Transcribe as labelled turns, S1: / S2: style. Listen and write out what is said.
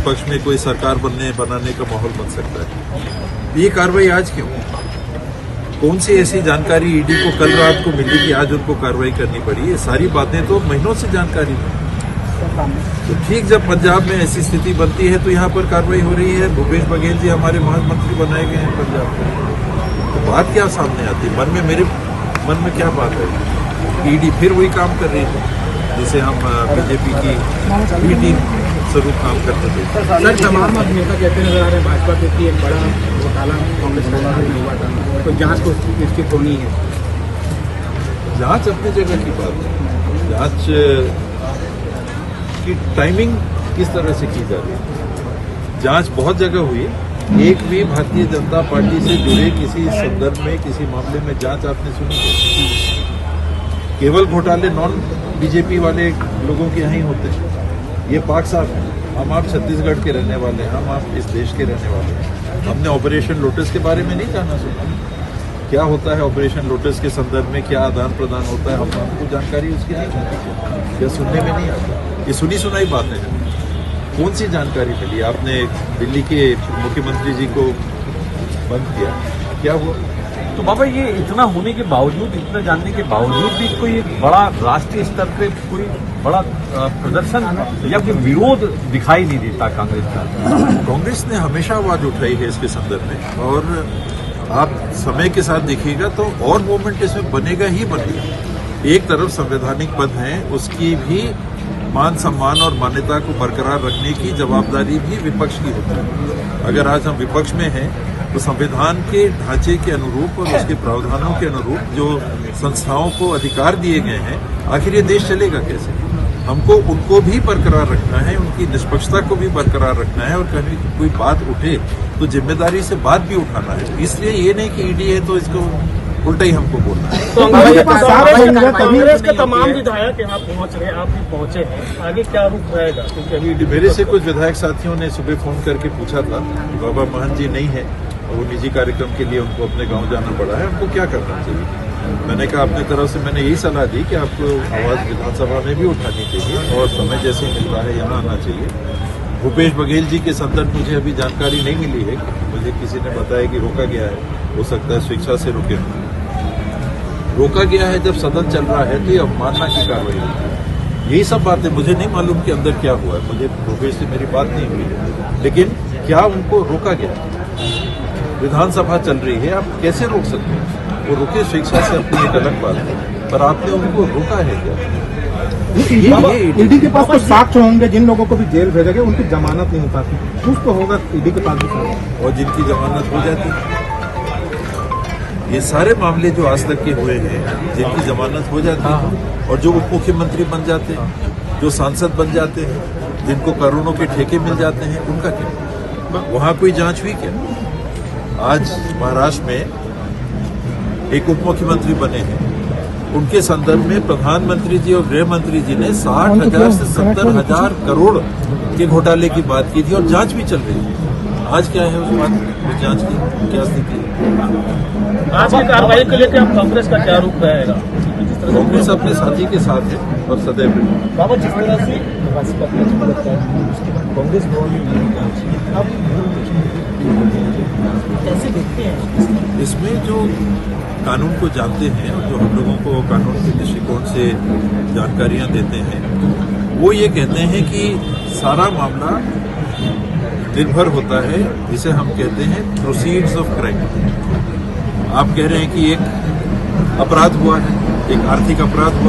S1: विपक्ष में कोई सरकार बनाने का माहौल बन सकता है। ये कार्रवाई आज क्यों? कौन सी ऐसी जानकारी ईडी को कल रात को मिली कि आज उनको कार्रवाई करनी पड़ी? ये सारी बातें तो महीनों से जानकारी थी। तो ठीक जब पंजाब में ऐसी स्थिति बनती है तो यहाँ पर कार्रवाई हो रही है। भूपेश बघेल जी हमारे महामंत्री बनाए गए हैं पंजाब में। तो बात क्या सामने आती है? मेरे मन में क्या बात है? ईडी फिर वही काम कर रही है जिसे हम बीजेपी की बी टीम स्वरूप काम करते थे।
S2: सर, तमाम नेता कहते नजर आ रहे हैं भाजपा के एक बड़ा घोटाला कांग्रेस सरकार में हुआ था, तो जांच को निश्चित होनी है।
S1: जांच अपनी जगह की बात है। जांच की टाइमिंग किस तरह से की जा रही है? जांच बहुत जगह हुई। एक भी भारतीय जनता पार्टी से जुड़े किसी संदर्भ में, किसी मामले में जांच आपने सुनी है? केवल घोटाले नॉन बीजेपी वाले लोगों के यहाँ ही होते हैं। ये पाक साहब हैं, हम आप छत्तीसगढ़ के रहने वाले हैं, हम आप इस देश के रहने वाले हैं। हमने ऑपरेशन लोटस के बारे में नहीं जाना सुना। क्या होता है ऑपरेशन लोटस के संदर्भ में, क्या आदान प्रदान होता है, हमको जानकारी उसकी नहीं होती, या सुनने में नहीं आता। ये सुनी सुनाई बातें हैं। कौन सी जानकारी मिली? आपने दिल्ली के मुख्यमंत्री जी को बंद किया, क्या हुआ?
S3: तो बाबा, ये इतना होने के बावजूद, इतना जानने के बावजूद भी कोई एक बड़ा राष्ट्रीय स्तर पे कोई बड़ा प्रदर्शन या कोई विरोध दिखाई नहीं देता कांग्रेस का।
S1: कांग्रेस ने हमेशा आवाज उठाई है इसके संदर्भ में, और आप समय के साथ देखिएगा तो और मूवमेंट इसमें बनेगा ही बनेगा। एक तरफ संवैधानिक पद है, उसकी भी मान सम्मान और मान्यता को बरकरार रखने की जवाबदारी भी विपक्ष की होती है। अगर आज हम विपक्ष में हैं तो संविधान के ढांचे के अनुरूप और उसके प्रावधानों के अनुरूप जो संस्थाओं को अधिकार दिए गए हैं, आखिर ये देश चलेगा कैसे? हमको उनको भी बरकरार रखना है, उनकी निष्पक्षता को भी बरकरार रखना है, और कभी कोई बात उठे तो जिम्मेदारी से बात भी उठाना है। इसलिए ये नहीं कि ईडी है तो इसको उल्टा ही हमको बोलना है।
S2: कांग्रेस के तमाम विधायक यहाँ पहुँच रहे हैं, आप भी पहुँचे हैं, आगे क्या रुख रहेगा? क्योंकि अभी
S1: मेरे से कुछ विधायक साथियों ने सुबह फोन करके पूछा था, बाबा महंत जी नहीं है, वो निजी कार्यक्रम के लिए उनको अपने गांव जाना पड़ा है, उनको क्या करना चाहिए? मैंने कहा अपनी तरफ से मैंने यही सलाह दी कि आपको आवाज़ विधानसभा में भी उठानी चाहिए और समय जैसे मिलता है यहाँ आना चाहिए। भूपेश बघेल जी के संदर्भ मुझे अभी जानकारी नहीं मिली है। मुझे किसी ने बताया कि रोका गया है, हो सकता है स्वेच्छा से रुके। रोका गया है जब सदन चल रहा है तो ये अवमानना की कार्रवाई होती है। यही सब बातें मुझे नहीं मालूम कि अंदर क्या हुआ है। मुझे भूपेश से मेरी बात नहीं हुई है, लेकिन क्या उनको रोका गया? विधानसभा चल रही है, आप कैसे रोक सकते हैं? वो रुके स्वेच्छा से अपनी एक अलग बात है, पर आपने उनको रोका है क्या?
S2: ईडी के पास कुछ साक्ष्य होंगे, जिन लोगों को भी जेल भेजा गया उनकी जमानत नहीं हो पाती, कुछ तो होगा ईडी के पास भी।
S1: और जिनकी जमानत हो जाती, ये सारे मामले जो आज तक के हुए हैं, जिनकी जमानत हो जाती है और जो उप मुख्यमंत्री बन जाते हैं, जो सांसद बन जाते हैं, जिनको करोड़ों के ठेके मिल जाते हैं, उनका क्या? वहां कोई जांच हुई क्या? आज महाराष्ट्र में एक उप मुख्यमंत्री बने हैं, उनके संदर्भ में प्रधानमंत्री जी और गृह मंत्री जी ने 60,000 से 70,000 करोड़ के घोटाले की बात की थी और जांच भी चल रही है। आज क्या है उस बात उस जांच की क्या स्थिति है?
S2: आज की कार्रवाई को लेकर कांग्रेस का क्या रुख रहेगा?
S1: कांग्रेस अपने साथी के साथ है और सदैव।
S2: बाबा, जिस तरह से कांग्रेस कैसे देखते हैं
S1: इसमें जो कानून को जानते हैं और जो हम लोगों को कानून के दृष्टिकोण से जानकारियां देते हैं, वो ये कहते हैं कि सारा मामला निर्भर होता है जिसे हम कहते हैं प्रोसीड्स ऑफ क्राइम। आप कह रहे हैं कि एक अपराध हुआ है, एक आर्थिक अपराध हुआ